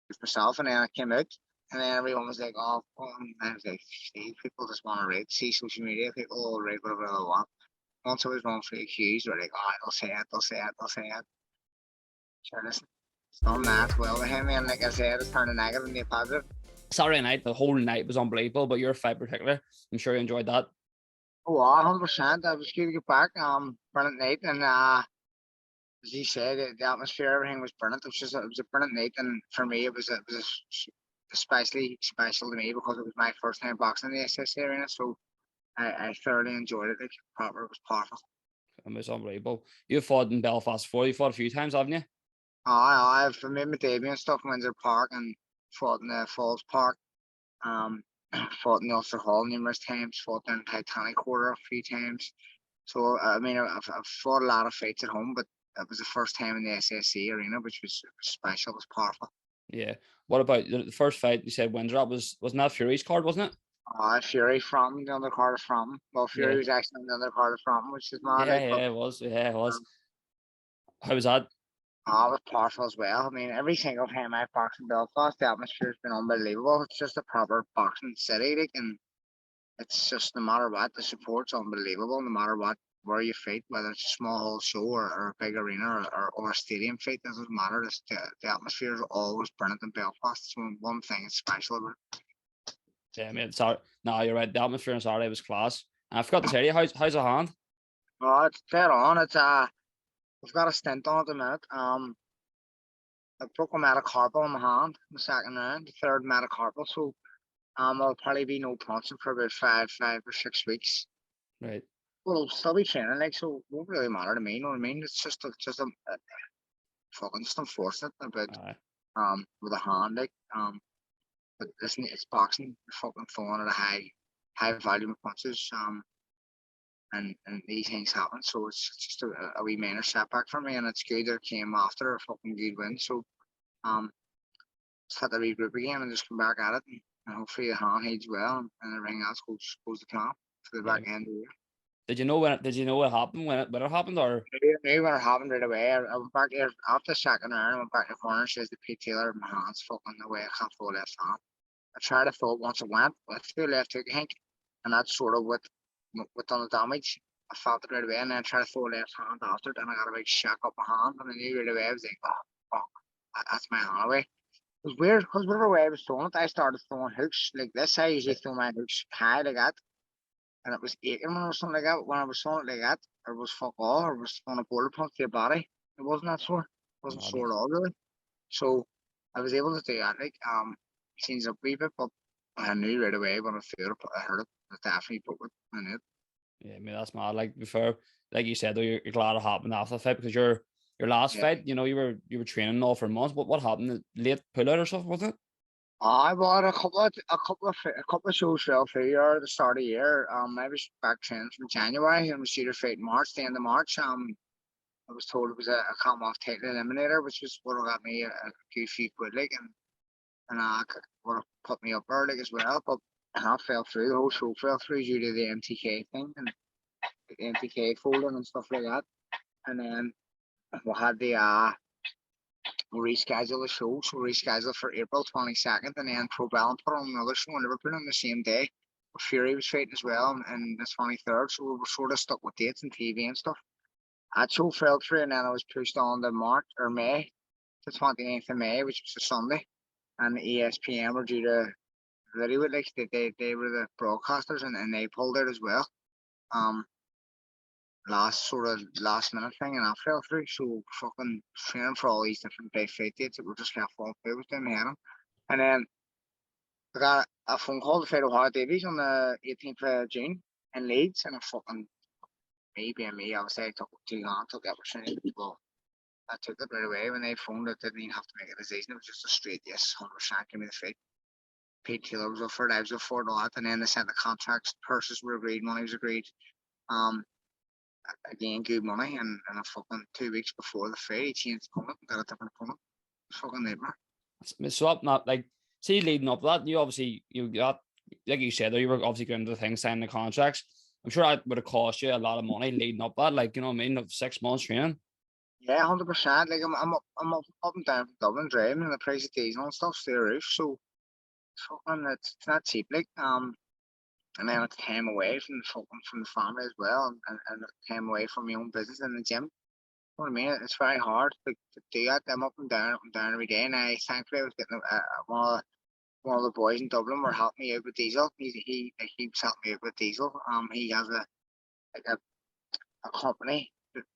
with myself, and then I came out, and then everyone was like, "Oh," and I was like, "See, people just want to read, see social media, people will read whatever they want." Once I was wrong for the accused, they're like, "Oh, they'll say it, they'll say it, they'll say it." Sure, listen, it's done that well to him, and like I said, it's turned a negative into a positive. Saturday night, the whole night was unbelievable, but your fight in particular, I'm sure you enjoyed that. Oh, 100%. I was good to get back. Brilliant night, and as you said, the atmosphere, everything was brilliant. It was a brilliant night, and for me, especially special to me because it was my first time boxing in the SSC arena. So I thoroughly enjoyed it. Like proper, it was powerful. It was unbelievable. You fought in Belfast before. You fought a few times, haven't you? I've made my debut and stuff in Windsor Park and fought in the Falls Park. Um, fought in the Ulster Hall numerous times. Fought in Titanic Quarter a few times. So I mean, I've fought a lot of fights at home, but it was the first time in the SSC arena, which was special. It was powerful. Yeah. What about the first fight? You said Windsor. Wasn't that Fury's card, wasn't it? Fury from the undercard from. Well, Fury Yeah. was actually on the undercard from, which is mad. Yeah, Like, but yeah, it was. Yeah, it was. um, How was that? it was powerful as well. I mean, every single time I've boxed in Belfast, the atmosphere's been unbelievable. It's just a proper boxing city, like, and it's just no matter what, the support's unbelievable. No matter what, where you fight, whether it's a small hall show or a big arena or a stadium fight, doesn't matter. The atmosphere is always brilliant in Belfast. It's one thing that's special about it. Yeah, I mean, sorry. No, you're right. The atmosphere on Saturday was class. And I forgot to tell you, how's the hand? Oh, it's dead on. We've got a stint on at the minute. I broke a metacarpal in my hand in the second round, the third metacarpal. So I'll probably be no punching for about 5 or 6 weeks. Right. Well, I'll still be training, like, so it won't really matter to me. You know what I mean? It's just a fucking just unfortunate about Aye. with a hand, like but listen, it's boxing. You're fucking throwing at a high volume of punches. And these things happen. So it's just a wee minor setback for me, and it's good that it came after a fucking good win. So um, just had to regroup again and just come back at it, and hopefully the hand heals well, and everything else goes to plan for the Yeah. back end of the year. Did you know when? Did you know what happened when it happened, or? I knew when it happened right away. I went back there after the second round. I went back in the corner. Says the Pete Taylor, my hand's fucking away. I can't throw left hand. I tried to throw it once it went. I threw left hook, I think, and that's sort of what done the damage. I felt it right away, and then I tried to throw left hand after it, and I got a big shock up my hand, and I knew right away. I was like, oh, fuck, that's my hand away. It was weird because whatever way I was throwing it, I started throwing hooks like this. I usually throw my hooks high like that, and it was aching when I was something like that. When I was throwing it like that, or was fuck all, or was throwing a border punch to your body. It wasn't that sore. It wasn't sore at all really. So I was able to do that. Like changed up a wee bit, but I knew right away when I threw it, I heard it. I definitely broke it. I knew it. Yeah, I mean that's mad. Like before, like you said, though, you're glad it happened after the fight because your last Yeah. fight, you were training all for months. What happened? Late pullout or something, was it? I bought a couple of shows fell through here at the start of the year. I was back training from January and was due to fight in March, the end of March. I was told it was a Commonwealth title eliminator, which was what got me a good few quid, like, and would have put me up early as well. But I fell through. The whole show fell through due to the MTK thing and the MTK folding and stuff like that. And then we had the reschedule the show, so rescheduled for April 22nd, and then Probellum put on another show in Liverpool on the same day. Fury was fighting as well on the 23rd, so we were sort of stuck with dates and TV and stuff. That show fell through, and then I was pushed on to March or May, the 29th of May, which was a Sunday, and the ESPN were due to video it, like they were the broadcasters, and they pulled it as well. Um, last minute thing, and I fell through. So fucking training for all these different big fight dates that were just kind of falling through with them heading. And then I got a phone call to fight O'Hara Davies on the 18th of June in Leeds, and I fucking me being me, obviously I took it too long, took the opportunity. Well, I took it right away when they phoned. It didn't even have to make a decision. It was just a straight yes, 100% give me the fight. Pete Taylor was up for it, I was up for it, all that, and then they sent the contracts, purses were agreed, money was agreed. Um, again, good money, and a fucking 2 weeks before the fight, he changed opponent and got a different opponent. It's fucking nightmare. So up, not like see leading up to that, you got like you said, though, you were obviously going to the thing, signing the contracts. I'm sure that would have cost you a lot of money leading up that, like, you know what I mean, of 6 months training. Yeah, 100%. Like I'm up and down from Dublin driving, and the price of diesel and stuff's through the roof. So fucking it's not cheap. Like and then it's time away from the fucking from the family as well, and time away from my own business and the gym. You know what I mean? It's very hard to do that. I'm up and down every day, and I thankfully I was getting one of the boys in Dublin were helping me out with diesel. He was helping me out with diesel. He has like a company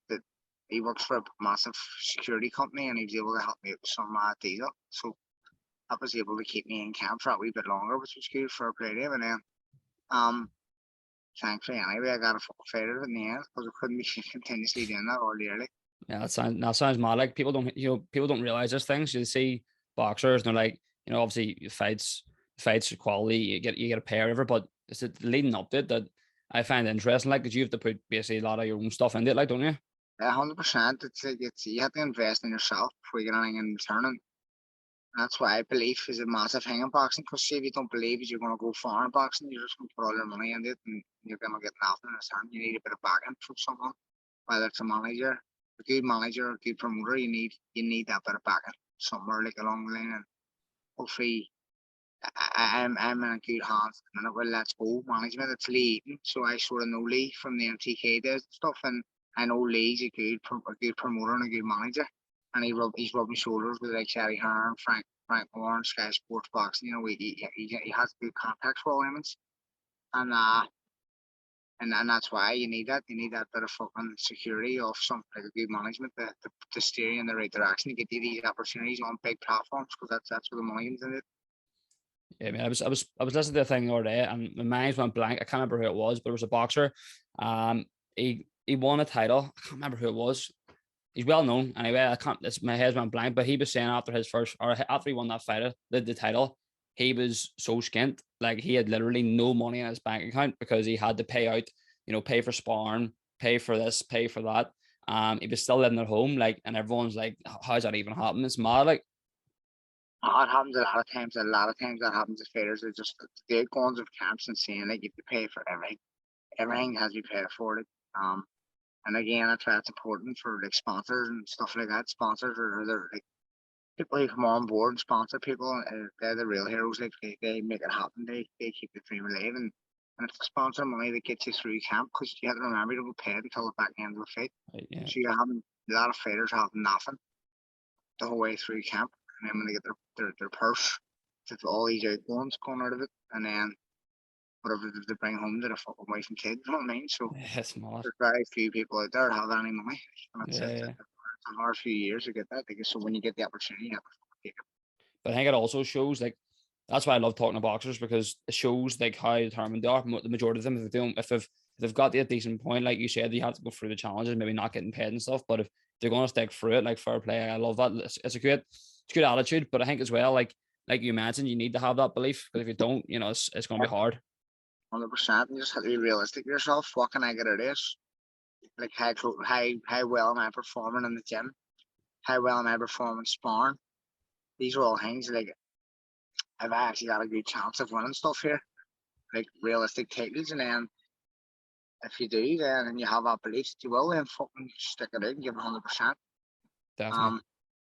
that he works for a massive security company, and he was able to help me out with some diesel. So I was able to keep me in camp for a wee bit longer, which was good for a play day. And then um thankfully anyway I got a fucking fight out of it in the end because I couldn't be continuously doing that all yearly. Yeah, that sounds mad. Like people don't realize these things. You see boxers, and they're like, obviously fights are quality. You get a pay or whatever, but it's the leading up to it that I find interesting. Like, 'cause you have to put basically a lot of your own stuff into it, like, don't you? Yeah, 100%. It's like it's you have to invest in yourself before you get anything in return. And that's why belief is a massive thing in boxing. Because if you don't believe you're going to go far in boxing, you're just going to put all your money into it, and you're going to get nothing in return. You need a bit of backing from someone, whether it's a manager, a good manager, or a good promoter. You need that bit of backing somewhere like along the line, and hopefully I'm in a good hands at the minute with Let's Go management. It's Lee Eaton, so I sort of know Lee from the MTK days and stuff, and I know Lee's a good promoter and a good manager, and he's rubbing shoulders with like Sherry Hearn, Frank Warren, Sky Sports Boxing. He has good contacts for all elements, and and that's why you need that. You need that bit of fucking security of some like a good management to steer you in the right direction to get you these opportunities on big platforms because that's where the money is in it. Yeah, I mean, I was listening to a thing the other day, and my mind went blank. I can't remember who it was, but it was a boxer. He won a title. I can't remember who it was. He's well known anyway. I can't. My head went blank. But he was saying after his first, or after he won that fight, the title, he was so skint. Like, he had literally no money in his bank account because he had to pay out, pay for sparring, pay for this, pay for that. He was still living at home, like, and everyone's like, "How's that even happen?" It's mad, like. It happens a lot of times. A lot of times that happens to fighters. Are just the ones of camps and saying like you have to pay for everything. Everything has to be paid for it. Um, and again, that's why it's important for like sponsors and stuff like that. Sponsors are they're like people who come on board and sponsor people. They're the real heroes. Like they make it happen. They keep the dream alive. And it's the sponsor money that gets you through camp because you have to remember you don't get paid until the back end of the fight. Right, yeah. So you're having a lot of fighters have nothing the whole way through camp, and then when they get their purse, it's all these outgoings going out of it, and then whatever they bring home to their fucking wife and kids. You know what I mean? So It's mad. there's very few people out there that have any money, and it's Yeah. a hard few years to get that. Because so when you get the opportunity, you have to take it. But I think it also shows, like, that's why I love talking to boxers, because it shows like how determined they are. The majority of them, if they've got to a decent point, like you said, you have to go through the challenges, maybe not getting paid and stuff. But if they're going to stick through it, like, fair play. I love that. It's a good attitude. But I think as well, like you mentioned, you need to have that belief, because if you don't, it's going to be hard. 100%. You just have to be realistic with yourself. What can I get out of this? Like how well am I performing in the gym? How well am I performing sparring? These are all things like have I actually got a good chance of winning stuff here? Like realistic titles, and then if you do, then and you have that belief that you will, then fucking stick it out and give it 100%. Definitely, Um,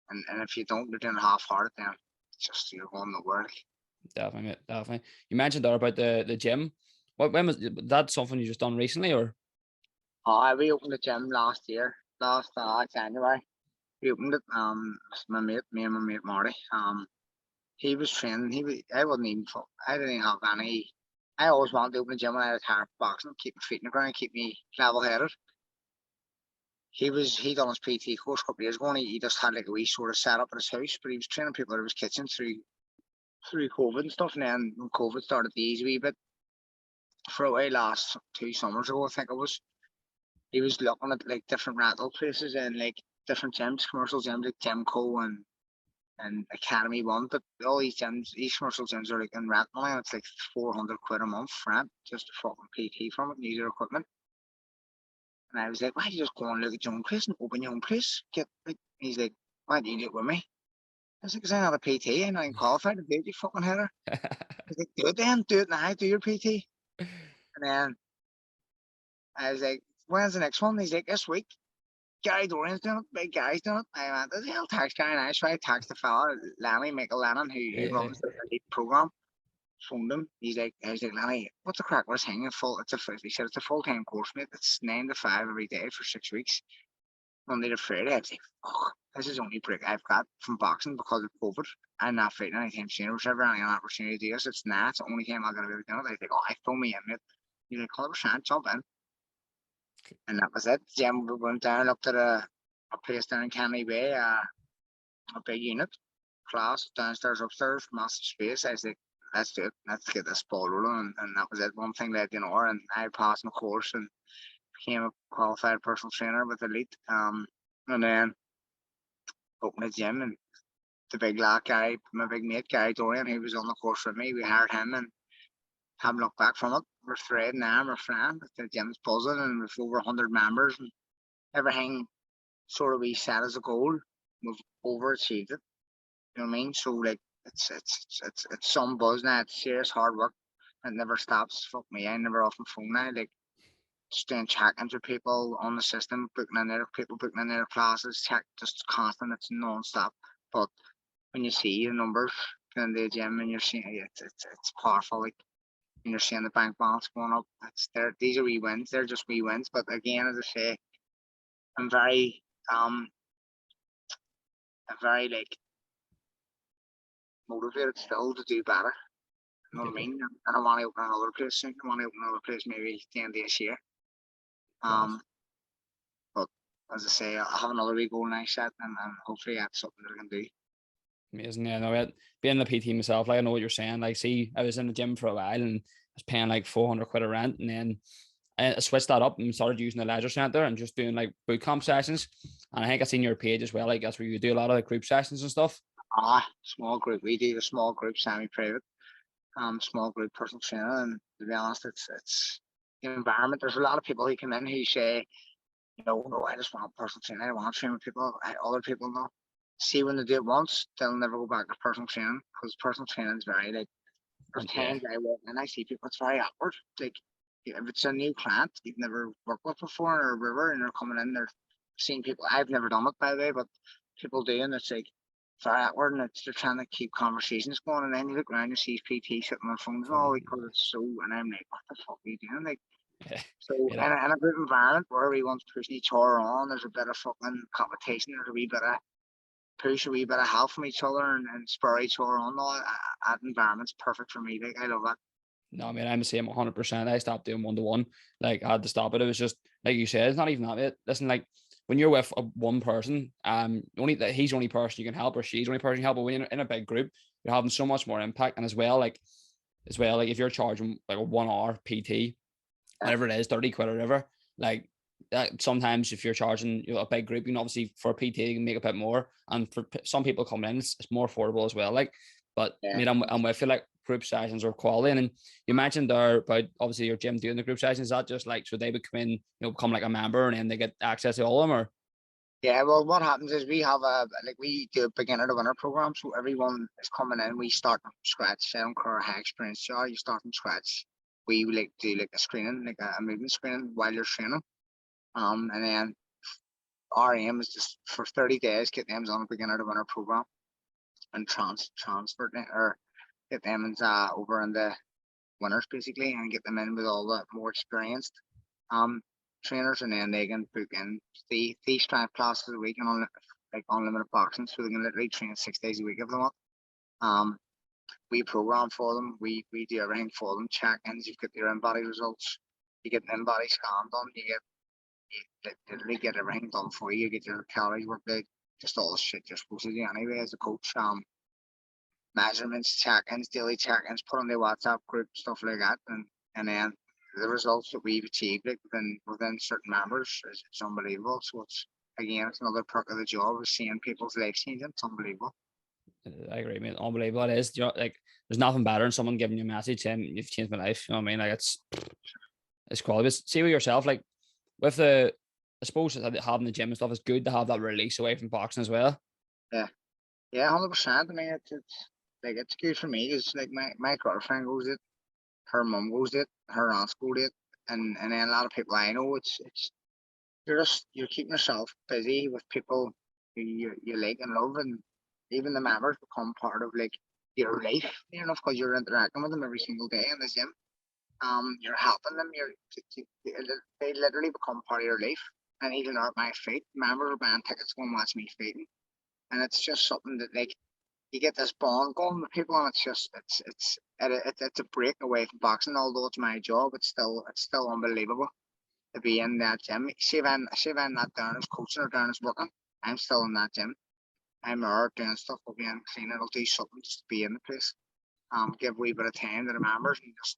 and if you don't, you're doing half-hearted, then it's just you're going nowhere. definitely, mate, definitely. You mentioned there about the gym. When was that something you just done recently, or? I reopened the gym last year, last January. We opened it. Me and my mate Marty. He was training. I wasn't even. I didn't have any. I always wanted to open a gym when I retired from boxing, keep my feet in the ground, keep me level-headed. He done his PT course a couple of years ago, and he just had like a wee sort of setup at his house, but he was training people out of his kitchen through COVID and stuff. And then when COVID started to ease a wee bit for a while last 2 summers ago, I think it was, he was looking at like different rental places and like different gyms, commercial gyms like Gymco and Academy One. But all these gyms, these commercial gyms are like in rent now, and it's like 400 quid a month rent just to fucking PT from it and use their equipment. And I was like, why don't you just go and look at your own place and open your own place? Get like, he's like, why don't you do it with me? I was like, because I'm not a PT, I'm not even qualified to do it, you fucking header. He's like, do it then, do it now, do your PT. And then I was like, when's the next one? He's like, this week. Gary Dorian's doing it, big Gary's doing it. I went, there's a hell tax guy, and I so I text the fella, Lanny, Michael Lennon, who Yeah. runs the elite program. Phoned him. I was like, Lanny, what's the crack? What's hanging full? He said it's a full time course, mate. It's 9 to 5 every day for 6 weeks. Monday to Friday. I was like, fuck, this is the only break I've got from boxing because of COVID. I'm not fighting anytime soon or whatever. I got an opportunity to do this. It's not. It's the only time I'm going to be able to do it. I was like, oh, I throw me in, mate. He's like, 100% jump in. And that was it. Jim, we went down up to a place down in Canny Bay, a big unit, class, downstairs, upstairs, massive space. I was like, let's do it. Let's get this ball rolling. And that was it. One thing led to another. And I passed my course and became a qualified personal trainer with Elite. And then opened a gym, and the big lad guy, my big mate, Gary Dorian, he was on the course with me. We hired him and haven't looked back from it. We're threading now, we're friends. The gym's buzzing and we've over 100 members and everything sort of we set as a goal. We've overachieved it. You know what I mean? So like it's some buzz now. It's serious hard work. It never stops. Fuck me, I never off my phone now. Like just doing check-ins with people on the system, booking in their people, booking in their classes, check just constant. It's non-stop. But when you see the numbers in the gym and you're seeing it's powerful. Like when you're seeing the bank balance going up, it's there. These are wee wins. They're just wee wins. But again, as I say, I'm very like motivated still to do better. You know what I mean? And I want to open another place soon. I want to open another place maybe at the end of this year. But as I say, I have another wee goal now set, and hopefully that's something that I can do. Amazing. Yeah, no, being the PT myself, like I know what you're saying. Like, see, I was in the gym for a while and I was paying like 400 quid a rent, and then I switched that up and started using the leisure centre and just doing like boot camp sessions. And I think I seen your page as well. Like that's where you do a lot of like group sessions and stuff. Small group. We do a small group, semi-private, small group personal trainer. And to be honest, it's the environment. There's a lot of people who come in who say, no, I just want personal training. I don't want to train with people. Other people know. See, when they do it once, they'll never go back to personal training because personal training is very like. There's times I walk and I see people. It's very awkward. Like if it's a new client you've never worked with before or whatever, and they're coming in, they're seeing people. I've never done it by the way, but people do, and it's like very awkward, and they're trying to keep conversations going, and then you look around and see PT sitting on their phones all because it's so. And I'm like, what the fuck are you doing? Like. So in a group environment where everyone's pushing each other on, there's a bit of fucking competition, there's a wee bit of push, a wee bit of help from each other and spur each other on. All that environment's perfect for me. Like I love that. No, I mean, I'm the same 100%. I stopped doing 1-to-1. Like I had to stop it. It was just like you said, it's not even that. Listen, like when you're with one person, he's the only person you can help or she's the only person you can help. But when you're in a big group, you're having so much more impact. And as well, like if you're charging like a 1 hour PT, whatever it is, 30 quid or whatever, like that sometimes if you're charging a big group, you can obviously for a PT you can make a bit more, and for some people coming in, it's more affordable as well. Like, but I mean, I feel like group sessions are quality. And then you mentioned there about obviously your gym doing the group sessions. Is that just like so they would come in, become like a member, and then they get access to all of them, or? Yeah, well, what happens is we have we do a beginner to winner program, so everyone is coming in. We start from scratch. I don't care how experienced you are, you start from scratch. We like do like a screening, like a movement screening while you're training. And then our aim is just for 30 days get them on a beginner to winner program and transfer them or get them over in the winners basically and get them in with all the more experienced trainers, and then they can book in the strength classes a week and like unlimited boxing, so they can literally train 6 days a week if they want. We program for them, we do everything for them, check-ins, you've got your in-body results, you get an in-body scan done, you literally get everything done for you. You get your calories worked out, just all the shit you're supposed to do anyway as a coach. Measurements, check-ins, daily check-ins, put on the WhatsApp group, stuff like that, and then the results that we've achieved like within certain members is it's unbelievable. So it's another perk of the job is seeing people's lives changing. It's unbelievable. I agree, mate. Unbelievable. It is. Like there's nothing better than someone giving you a message saying you've changed my life. You know what I mean? Like it's quality. But see with yourself, like with I suppose having the gym and stuff is good to have that release away from boxing as well. Yeah, 100%. I mean, it's good for me. It's like my girlfriend goes it, her mum goes it, her aunts go it, and then a lot of people I know. It's you're keeping yourself busy with people who you like and love, and even the members become part of like your life, because you're interacting with them every single day in the gym. You're helping them. They literally become part of your life. And even at my fight, members are buying tickets to go and watch me fighting, and it's just something that like you get this bond going with people, and it's a break away from boxing. Although it's my job, it's still unbelievable to be in that gym. See if I'm not down as coaching or down as working, I'm still in that gym. I'm out doing stuff, I'll be in cleaning, I'll do something just to be in the place. Give a wee bit of time to the members and just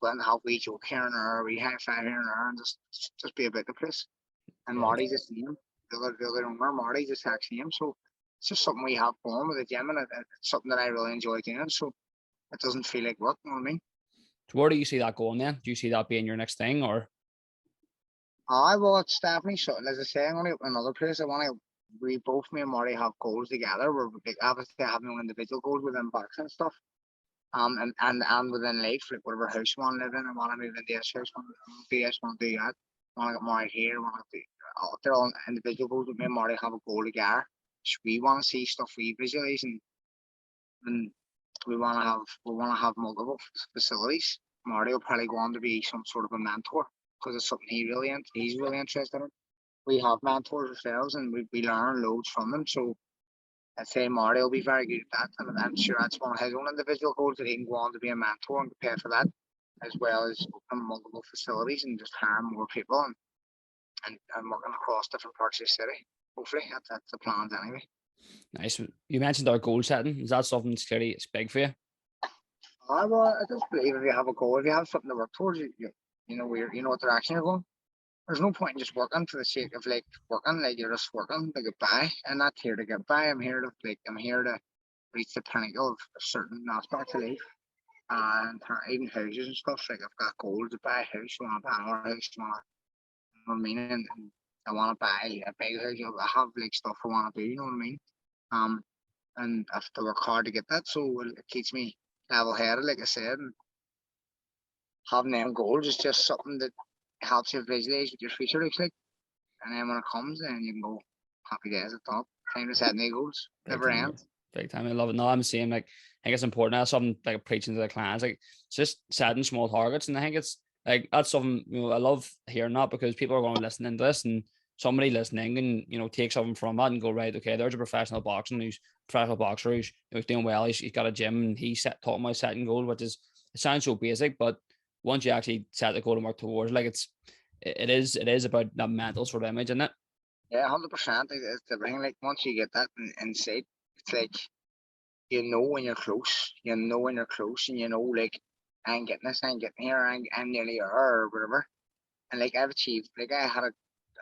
let them have a wee joke here and there, a wee high five here and there, and just be about the place. And Yeah, Marty's the same. The other owner, Marty's the exact same. So it's just something we have going with the gym, and it's something that I really enjoy doing. So it doesn't feel like work, you know what I mean? so where do you see that going then? Do you see that being your next thing, or Well, it's definitely something. As I say, I'm going to another place. We both, me and Marty, have goals together. We're like, obviously, I have my own individual goals within boxing and stuff. And within life, like whatever house you want to live in, I want to move into this house, want to do this, want to do that, want to get married here, want to do. They're all individual goals. But me and Marty have a goal together. We want to see stuff we visualize, and we want to have multiple facilities. Marty will probably go on to be some sort of a mentor because it's something he's really interested in. We have mentors ourselves, and we learn loads from them. So I'd say Marty will be very good at that, and I'm sure that's one of his own individual goals, that he can go on to be a mentor and get paid for that, as well as open multiple facilities and just hire more people, and working across different parts of the city. Hopefully, that's the plans anyway. nice? You mentioned our goal setting. Is that something that's clearly it's big for you? Well, I just believe if you have a goal, if you have something to work towards, you know where you know what direction you're going. There's no point in just working for the sake of like working, like you're just working to get by. I'm not here to get by. I'm here to reach the pinnacle of certain aspects of life. And even houses and stuff. Like I've got goals to buy a house, I want to buy another house, you know what I mean? And I want to buy a big house. I have like stuff I want to do, you know what I mean? Um, and I have to work hard to get that. So it keeps me level headed, like I said. And having them goals is just something that helps you visualize what your future looks like. And then when it comes, then you can go happy days at the top. Time to set new goals. Big Never time, ends. big time. I love it. No, I'm saying like I think it's important. That's something like preaching to the clients. Like it's just setting small targets, and I think it's like that's something I love hearing that because people are going to listen to this, and somebody listening and take something from that and go right. Okay, there's a professional boxer who's doing well. He's got a gym and he's talking about setting goals, which is it sounds so basic, but once you actually set the goal and work towards, like it is about that mental sort of image, isn't it? Yeah, 100%. It's everything. Like once you get that insight, it's like you know when you're close. You know when you're close, and you know like I'm getting this, I'm getting here, I'm nearly there or whatever. And like I've achieved. Like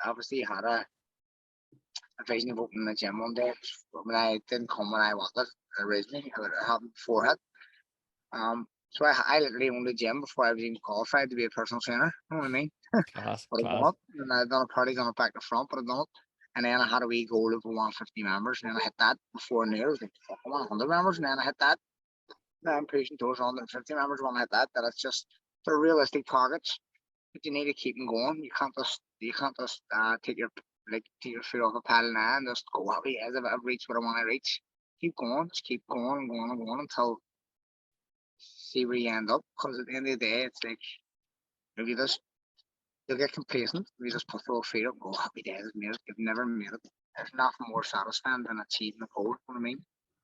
obviously had a vision of opening a gym one day. When I didn't come when I wanted originally, I haven't before it. So I literally owned a gym before I was even qualified to be a personal trainer. You know what I mean? Class, But I've done class. it, and I've done a party on it back to front, but I've done it. And then I had a wee goal of 150 members, and then I hit that before New Year. I was like, fuck, I want 100 members, and then I hit that. Now I'm pushing towards 150 members when I hit that. That it's just they're realistic targets, but you need to keep them going. You can't just take your foot off a pedal now and just go happy as if I've reached what I want to reach. Keep going, just keep going and going and going until see where you end up. Because at the end of the day, it's like if you just you'll get complacent. If you just put your feet up, go happy days, I've made it. You've never made it. There's nothing more satisfying than achieving a goal. You know what I mean?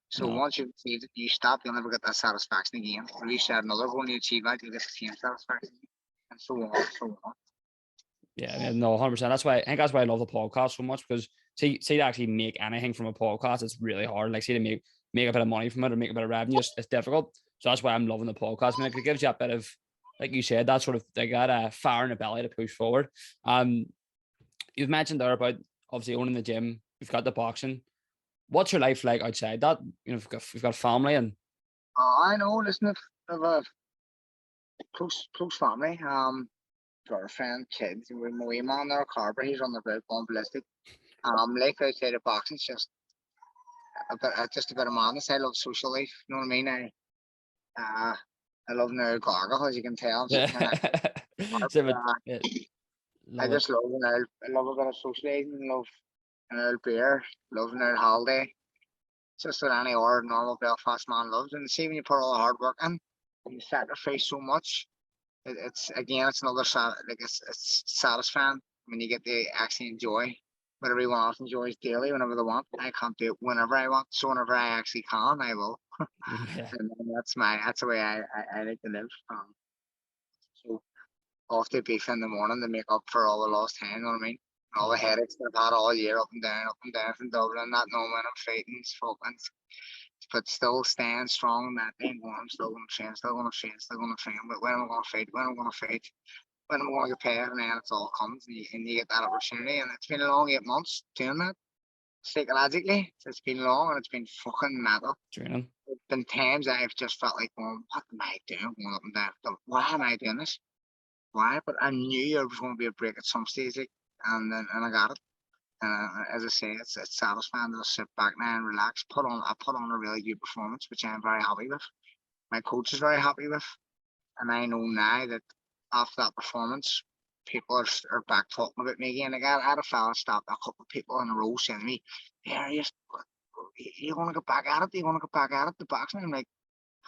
So No. once you've achieved it, you stop, you'll never get that satisfaction again. Or you set another goal and you achieve that, you'll get the same satisfaction. And so on, so on. Yeah, no, 100%. That's why I love the podcast so much because see to actually make anything from a podcast, it's really hard. Like see to make a bit of money from it or make a bit of revenue, it's difficult. So that's why I'm loving the podcast. I mean, it gives you a bit of, like you said, that sort of they got a fire in the belly to push forward. You've mentioned there about obviously owning the gym. We've got the boxing. What's your life like outside that? We've got family and I know, listen, I've a close family. Girlfriend, kids, with my wee man there, Carver, he's on the road going ballistic. Life outside of boxing's just a bit of madness. I love social life, you know what I mean? I love now gargle, as you can tell. I'm yeah. sitting here next to Carver. So, yeah, I Love it. just love I love a bit of socializing, love an old beer, love an old holiday. Just what any other normal Belfast man loves. And see when you put all the hard work in, and you sacrifice so much, it's again, it's another like it's satisfying when you get to actually enjoy what everyone else enjoys daily whenever they want. I can't do it whenever I want, so whenever I actually can, I will. Yeah. And that's the way I like to live. So off to beef in the morning to make up for all the lost time. You know what I mean? All the Oh, headaches that I've had all year, up and down from Dublin, not knowing when I'm fighting, fucking, but still staying strong in that thing. Well, I'm still going to train, still going to train, still going to train. But when am I going to fight? When am I going to fight? When am I going to get paid? And then it's all comes, and you get that opportunity. And it's been a long 8 months doing that. Psychologically, it's been long and it's been fucking mental. training. There's been times I've just felt like, well, what am I doing? Going up and down. Why am I doing this? Why? But I knew there was going to be a break at some stage, like, and I got it. And as I say, it's satisfying to sit back now and relax. I put on a really good performance, which I'm very happy with. My coach is very happy with, and I know now that after that performance, people are back talking about me again. Like I had a fella stop a couple of people in a row saying to me, "Yeah, you want to get back at it? You want to get back at it? The boxing?" I'm like,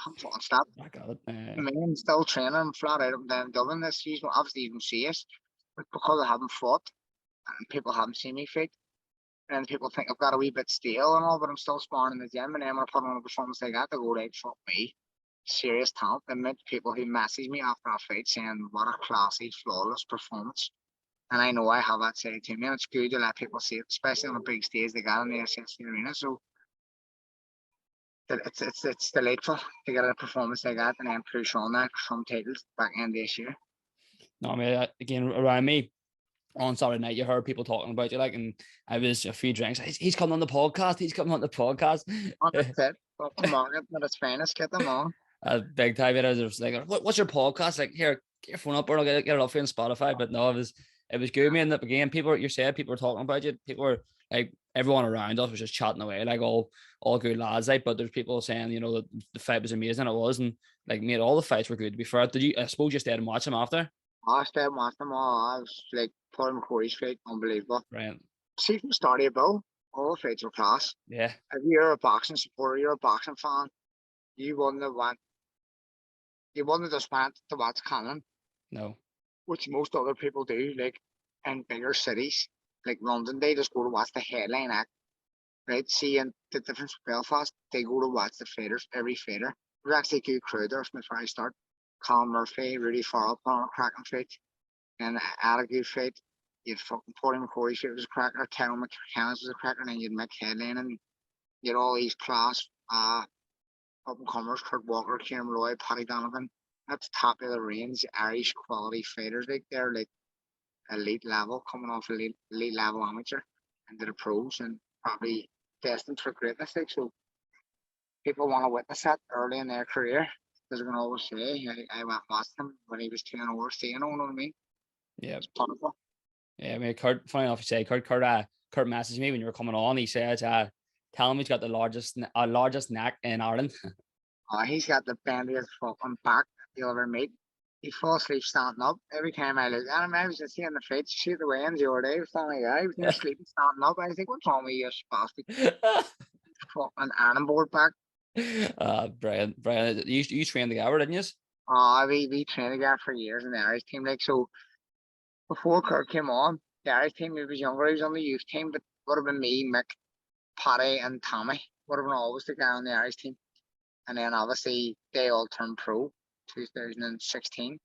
"I'm fucking stopped. I got it. I mean, I'm still training. I'm flat out up and down Dublin this season. Obviously, you can see us, but because I haven't fought and people haven't seen me fight, and people think I've got a wee bit stale and all, but I'm still sparring in the gym, and then when I put on a performance like that, they go, right, fuck me. Serious talent. I met people who message me after a fight saying, what a classy, flawless performance. And I know I have that side to me, and it's good to let people see it, especially on a big stage they got in the SSC arena. So it's delightful to get a performance like that and then push on that for some titles back in this year. No, I mean, again, around me on Saturday night, you heard people talking about you, like, and I was a few drinks. He's coming on the podcast. He's coming on the podcast. That's it. Fucking market at its finest. Get them on. Big time. It was like, what's your podcast? Like, here, get your phone up, or I'll get it off you on Spotify. But no, it was good. Me and again, people you said people were talking about you. People were like, everyone around us was just chatting away, like all good lads. Like, but there's people saying, that the fight was amazing. It was, and like, mate, all the fights were good. To be fair, did you? I suppose you stayed and watched them after. Last time, watched them all. I was like, Paul McCoy's fight, unbelievable. Right. See from start of Bill, all the fights were class. Yeah. If you're a boxing supporter, you're a boxing fan, you wouldn't have went, you wouldn't have just went to watch Cannon, No. which most other people do, like in bigger cities, like London, they just go to watch the headline act, right? Seeing the difference with Belfast, they go to watch the fighters, every fighter. There's actually a good crowd there from the very start. Colin Murphy, Rudy Farrell put on a cracking fight, and I had a good fight. You'd fucking Paulie McCoy shit was a cracker, Terrell McKenna's was a cracker, and then you'd Mick Headlane, and you'd all these class up and comers, Kurt Walker, Kieran Roy, Paddy Donovan. That's top of the range Irish quality fighters. Like they're like elite level, coming off elite level amateur into the pros and probably destined for greatness. Like so people want to witness that early in their career. Because they're gonna always say, I went past him when he was 2-0, you know what I mean? Yeah. It's wonderful. Yeah. I mean, Kurt. Funny enough, you say Kurt messaged me when you were coming on. He said, tell him he's got the largest neck in Ireland. He's got the bendiest fucking back you'll ever meet. He falls asleep standing up. Every time I look at him, I was just seeing the fights. You see the weigh-ins the other day. He was telling me, I was near sleeping standing up. I was like, what's wrong with you, spastic? Fucking iron board back. Brian, you trained together, didn't you? We trained together for years in the Irish team. Like so, before Kirk came on, the Irish team, he was younger. He was on the youth team, but would have been me, Mick, Paddy, and Tommy. Would have been always the guy on the Irish team. And then obviously they all turned pro 2016.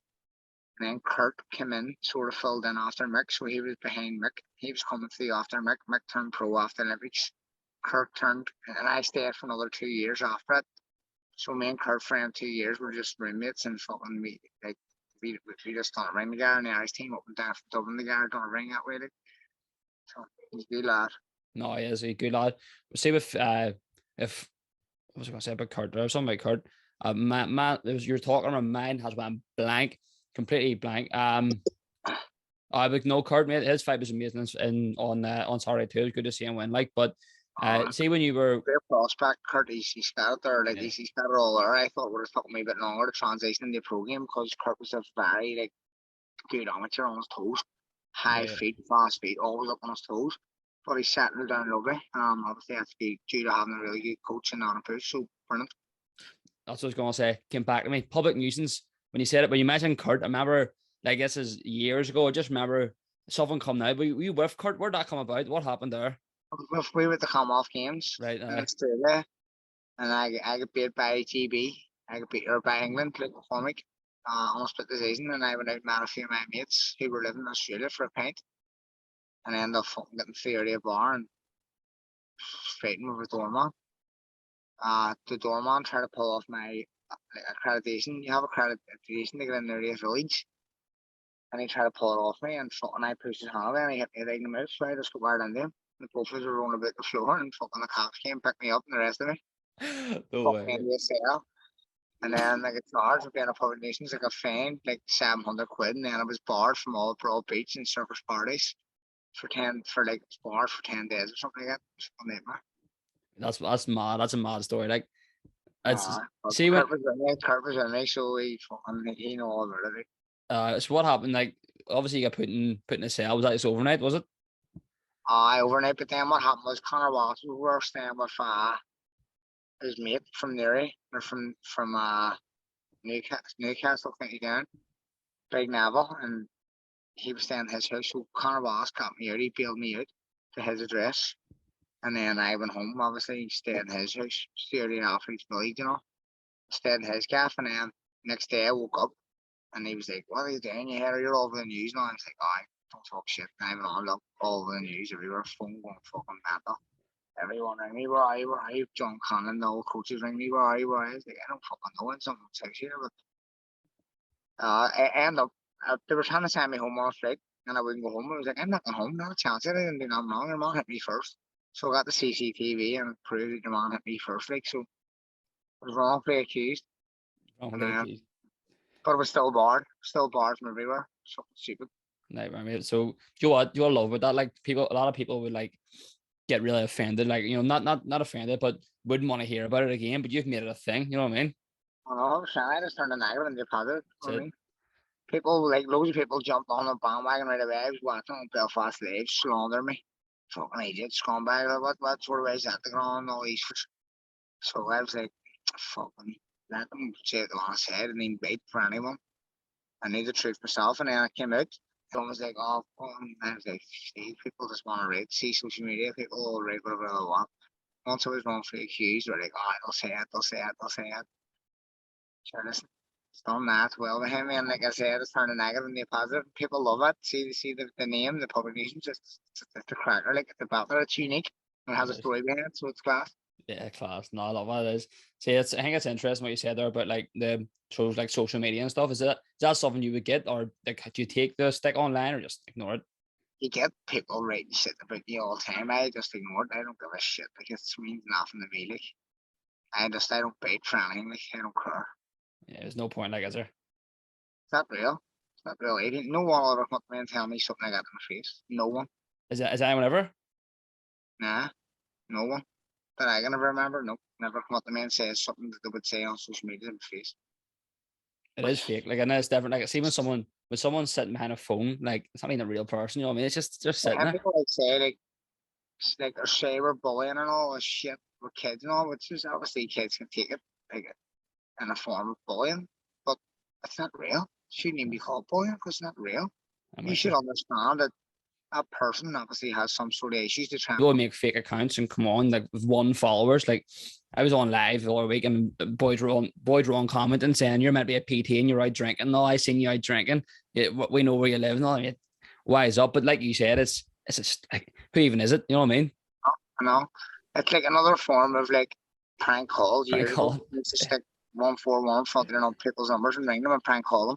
And then Kurt came in, sort of filled in after Mick, so he was behind Mick. He was coming through after Mick. Mick turned pro after Olympics. Kurt turned, and I stayed for another 2 years after it. So me and Kurt for 2 years were just roommates and fucking we just done a ring together in the Irish team up and down from Dublin together, done a ring that way. Like. So he's a good lad. No, he is a good lad. See if what was I going to say about Kurt? There was something about Kurt. Man, you're talking about mine has went blank, completely blank. I would know Kurt, mate. His fight was amazing on Saturday too. It was good to see him win. Like, but see when you were great prospect, Kurt. He's got it there. Like yeah. he's got it all there. I thought it would have taken me a bit longer to transition into the pro game because Kurt was a very like good amateur on his toes. high Yeah. feet, fast feet, always up on his toes. But he's settled down lovely. Obviously that's due to having a really good coach and on a push, so brilliant. That's what I was gonna say. Came back to me. Public nuisance. When you said it, when you mentioned Kurt, I remember, like, this is years ago. I just remember something come out. Were you with Kurt? Where'd that come about? What happened there? We were at the Commonwealth Games Right. in Australia, and I got beat by GB. I got beat or by England, like McComb. Almost split the season, and I went out and met a few of my mates who were living in Australia for a pint, and I ended up fucking getting 30 a bar and fighting with the doorman. The doorman tried to pull off my accreditation. You have accreditation to get in there to the village, and he tried to pull it off me, and fucking I pushed his hand away, and he hit me right in the mouth, so I just got wired into him. The both of us were rolling about the floor, and fucking the cops came, picked me up, and the rest of me No fucking way. into a cell. And then I got charged with being a public nuisance. I got fined like 700 quid, and then I was barred from all Broad Beach and circus parties for like barred for 10 days or something like that. It was a nightmare. That's mad. That's a mad story. Like, it's But see when Kurt was in me, so he know all about it. so what happened? Like, obviously you got put in a cell. Was that just overnight? Was it? I overnight, but then what happened was Connor Wallace, we were staying with his mate from Newry, or from Newcastle, I think again, Big Neville, and he was staying in his house. So Connor Wallace got me out. He bailed me out to his address, and then I went home. Obviously, stayed in his house, stayed in Alfred's village, stayed in his gaff, and then next day I woke up, and he was like, "What are you doing? You're all over the news now." I was like, "I don't talk shit." And I went on, look, all over the news everywhere, phone going fucking mental. Everyone rang me, where are you? Where are you? John Conlon, the old coaches ring me, where are you? Where are you? I was like, I don't fucking know when someone says here, but I end up, they were trying to send me home on a flight, and I wouldn't go home. I was like, I'm not going home, not a chance. I didn't do nothing wrong. Your mom hit me first. So I got the CCTV and proved that your mom hit me first, like, so I was wrongfully accused. And Wrongly accused. but it was still barred from everywhere. Something stupid. Nightmare, mate. So do you know what? Do you love with that? Like, people, a lot of people would like get really offended. Like, not offended, but wouldn't want to hear about it again. But you've made it a thing. You know what I mean? I know, I just turned the negative into a positive. You know what I That's it. mean? People, like, loads of people jumped on the bandwagon right away. I was watching on Belfast Live, slander me. Fucking idiot, scumbag, what sort of way is that the ground, all these. So I was like, fucking, let them say what they want to say. I didn't even bait for anyone. I knew the truth myself, and then I came out. Everyone was like, oh, I was like, see, people just want to read, see social media, people will read whatever they want. Once I was wrongfully accused, they're like, oh, they'll say it. Sure, listen, it's done that well behind me, and like I said, it's turned a negative into a positive. People love it. See the name, the public nuisance, it's the cracker, like the battler, it's unique. It has It a is. story behind it, so it's class. Yeah, class. No, I love what it is. See, I think it's interesting what you said there about like the shows like social media and stuff. Is that something you would get, or like do you take the stick online or just ignore it? You get people writing shit about you all the time. I just ignore it. I don't give a shit. Like, it means nothing to me. Like, I don't bait for anything. Like, I don't care. Yeah, there's no point, like, is there? It's not real. It's not real. No one will ever come up to me and tell me something I got in my face. No one. Is anyone ever? Nah, no one. That I can ever remember. Nope. Never come up to me and say something that they would say on social media in my face. It is fake. Like, I know it's different. Like, see when someone's sitting behind a phone, like it's not even a real person. You know what I mean? It's just sitting And there. people like say like or say we're bullying and all this shit. We're kids and all, which is obviously kids can take it like in a form of bullying, but it's not real. It shouldn't even be called bullying because it's not real. I'm You with should you. understand that that person obviously has some sort of issues to try. People would make fake accounts and come on like with one followers. Like, I was on live the other week and boys were on commenting saying you're meant to be a PT and you're out drinking. No, I seen you out drinking. Yeah, we know where you live and all. It wise up, but like you said, it's just like, who even is it? You know what I mean? You know, it's like another form of like prank calls Prank years ago. call. You used to stick 141 front on people's numbers and ring them and prank call them.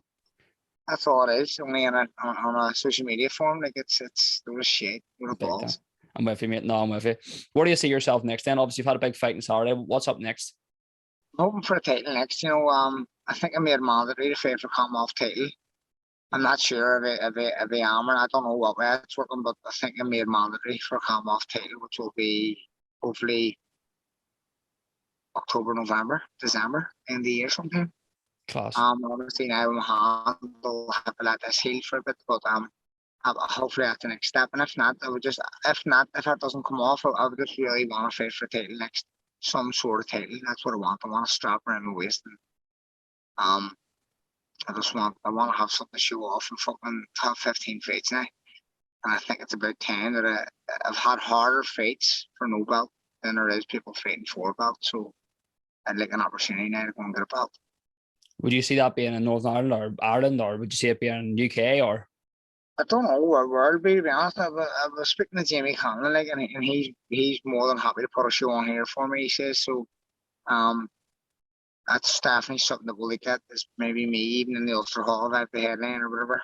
That's all it is. Only on a social media form, like it's there was shit, there were Big time. balls. I'm with you, mate. No, I'm with you. Where do you see yourself next then? Obviously, you've had a big fight in Saturday. What's up next? I'm hoping for a title next. I think I made mandatory to fight for Commonwealth title. I'm not sure if I am, and I don't know what way it's working, but I think I made mandatory for Commonwealth title, which will be hopefully October, November, December, in the year sometime. Class. Obviously now my hand will have to let this heal for a bit, but hopefully that's the next step. And if not, if that doesn't come off, I would just really want to fight for a title next, some sort of title. That's what I want. I want a strap around my waist. And, I want to have something to show off and fucking have 15 fights now. And I think it's about 10 that I've had harder fights for no belt than there is people fighting for a belt. So I'd like an opportunity now to go and get a belt. Would you see that being in Northern Ireland, or would you see it being in UK, or? I don't know where it'll be, to be honest. I was speaking to Jamie Conlon, like, and he's more than happy to put a show on here for me, he says. So that's definitely something that we'll look at. Is maybe me even in the Ulster Hall at the headline or whatever.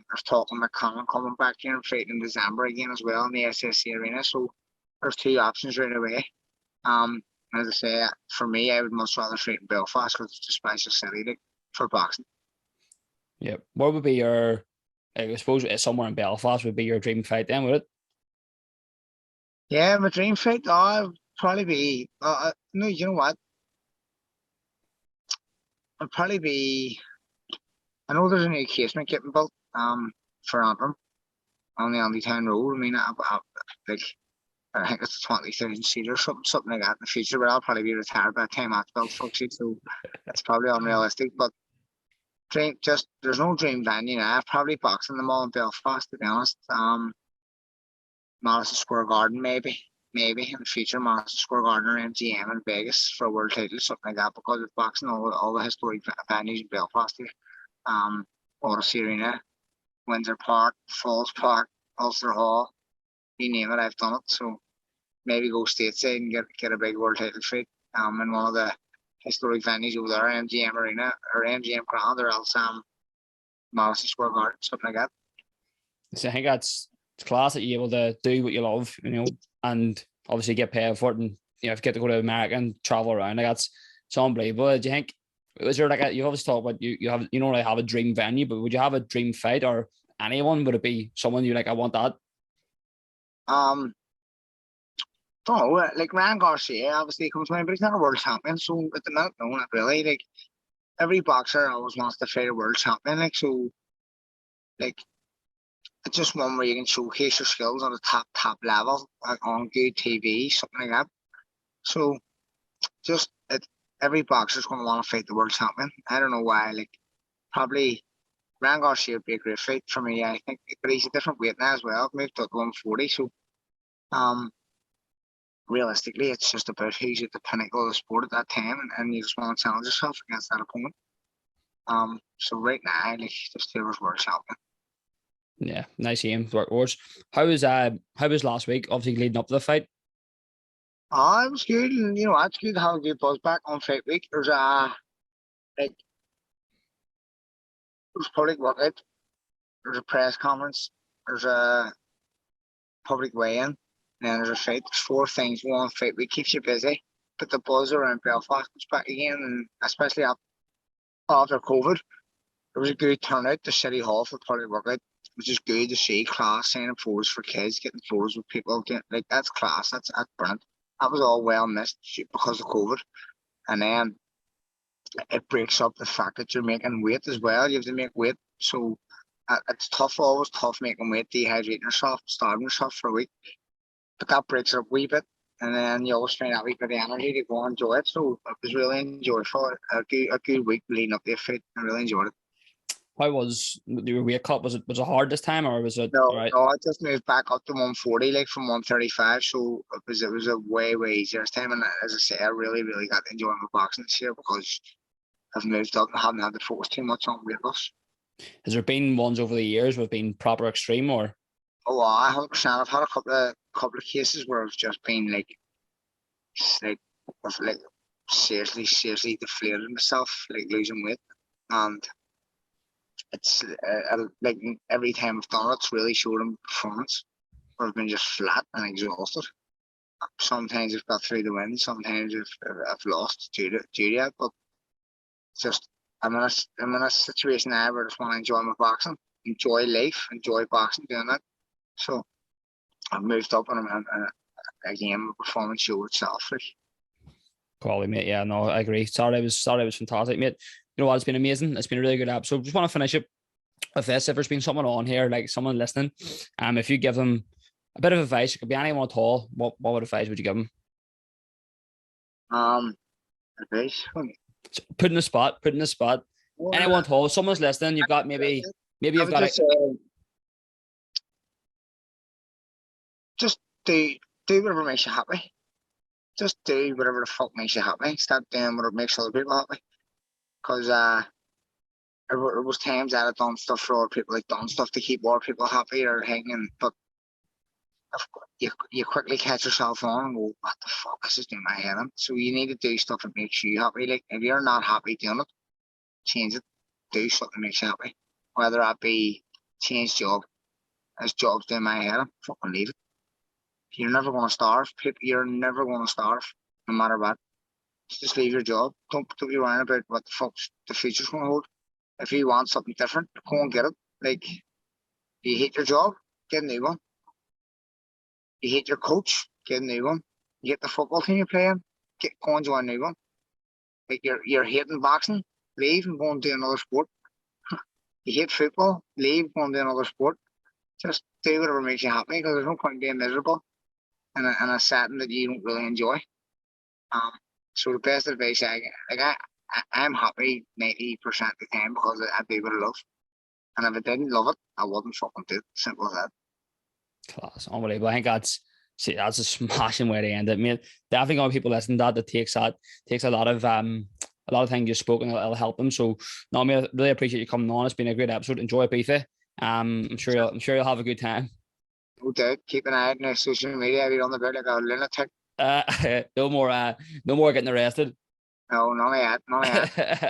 There's talking Mccomb coming back here and fighting in December again as well in the SSC arena. So there's two options right away. As I say, for me, I would much rather fight in Belfast because it's a special city for boxing. Yeah, what would be your? I suppose somewhere in Belfast would be your dream fight then, would it? Yeah, my dream fight, would probably be. No, you know what? It'd probably be. I know there's a new casement getting built. For Frampton on the Andy Town Road. I mean, I think it's a 20,000 seater or something like that in the future. But I'll probably be retired by the time that's built, folks. So it's probably unrealistic. But there's no dream venue now. I've probably boxing them all in Belfast, to be honest. Madison Square Garden, maybe in the future. Madison Square Garden or MGM in Vegas for a world title, something like that. Because of boxing all the historic venues in Belfast here. Odyssey Arena, Windsor Park, Falls Park, Ulster Hall, you name it, I've done it. So maybe go stateside and get a big world title fight in one of the historic venues over there, MGM Arena or MGM Grand, or else Madison Square Garden, something like that. So I think it's class that you're able to do what you love, and obviously get paid for it, and if you get to go to America and travel around, like it's unbelievable. Do you think? Is there you obviously talk about you don't really have a dream venue, but would you have a dream fight or anyone? Would it be someone you like? I want that. Don't know, like Ryan Garcia obviously comes to mind, but he's not a world champion, so at the minute, no, not really. Like every boxer always wants to fight a world champion, it's just one where you can showcase your skills on a top level, like on good TV, something like that. So every boxer's going to want to fight the world champion. I don't know why. Like probably Ryan Garcia would be a great fight for me. I think, but he's a different weight now as well. Moved to 140, so realistically, it's just about who's at the pinnacle of the sport at that time, and you just want to challenge yourself against that opponent. So right now, like just whoever's world champion. Yeah, nice aim, workhorse. How was last week? Obviously leading up to the fight. It was good, and it's good to have a good buzz back on fight week. There's public workout. There's a press conference. There's a public weigh-in, and then there's a fight. There's 4 things. One, fight week keeps you busy, but the buzz around Belfast was back again, and especially after COVID, there was a good turnout to City Hall for public workout, which is good to see. Class signing photos for kids, getting photos with people, that's class. That's brilliant. That was all well missed because of COVID, and then it breaks up the fact that you're making weight as well. You have to make weight, so it's always tough making weight, dehydrating yourself, starving yourself for a week. But that breaks it up a wee bit, and then you always find that wee bit of energy to go and enjoy it. So it was really enjoyable. A good week leading up to the fight. I really enjoyed it. How was your weight cut? Was it hard this time, or was it no? Right? No, I just moved back up to 140, like from 135. So it was a way easier this time. And as I say, I really got to enjoy my boxing this year because I've moved up and haven't had to focus too much on weight loss. Has there been ones over the years with been proper extreme, or? Oh, 100%. I've had a couple of cases where it's just been like seriously deflated myself, like losing weight, and it's like every time I've done it, it's really showed in performance, where I've been just flat and exhausted. Sometimes I've got through the win, sometimes I've lost due to it, but just I'm in a situation now where I just want to enjoy my boxing, enjoy life, enjoy boxing, doing that. So I've moved up, and I'm again, the performance show itself. Quality, mate. Yeah, no, I agree. Saturday was fantastic, mate. You know what? It's been amazing. It's been a really good episode. Just want to finish up with this, if there's been someone on here, like someone listening, if you give them a bit of advice, it could be anyone at all, what advice would you give them? Advice. Put in the spot, anyone at all, someone's listening, you've got maybe I you've would got just say, just do whatever makes you happy. Just do whatever the fuck makes you happy. Stop doing whatever makes other people happy. Because there was times that I've done stuff for other people, like done stuff to keep other people happy or hanging, but you quickly catch yourself on and go, what the fuck, this is doing my head in. So you need to do stuff that makes you happy. Like, if you're not happy doing it, change it. Do something that makes you happy. Whether that be change job, as job's doing my head in, fucking leave it. You're never going to starve. You're never going to starve, no matter what. Just leave your job. Don't be worrying about what the fuck the future's going to hold. If you want something different, go and get it. Like, you hate your job, get a new one. You hate your coach, get a new one. You hate the football team you're playing, go and join a new one. Like, you're hating boxing, leave and go and do another sport. You hate football, leave, go and do another sport. Just do whatever makes you happy, because there's no point in being miserable in a setting that you don't really enjoy. So the best advice I'm happy 90% of the time because I do what I love. And if I didn't love it, I wouldn't fucking do it. Simple as that. Class, unbelievable. I think that's a smashing way to end it. I mean, definitely going to people listening to that takes a lot of things you've spoken, it'll help them. So no, I mean, I really appreciate you coming on. It's been a great episode. Enjoy it, Beefy. I'm sure you'll have a good time. No doubt. Keep an eye on the social media. I'll be on the bed like a lunatic. No more getting arrested. No, none of that.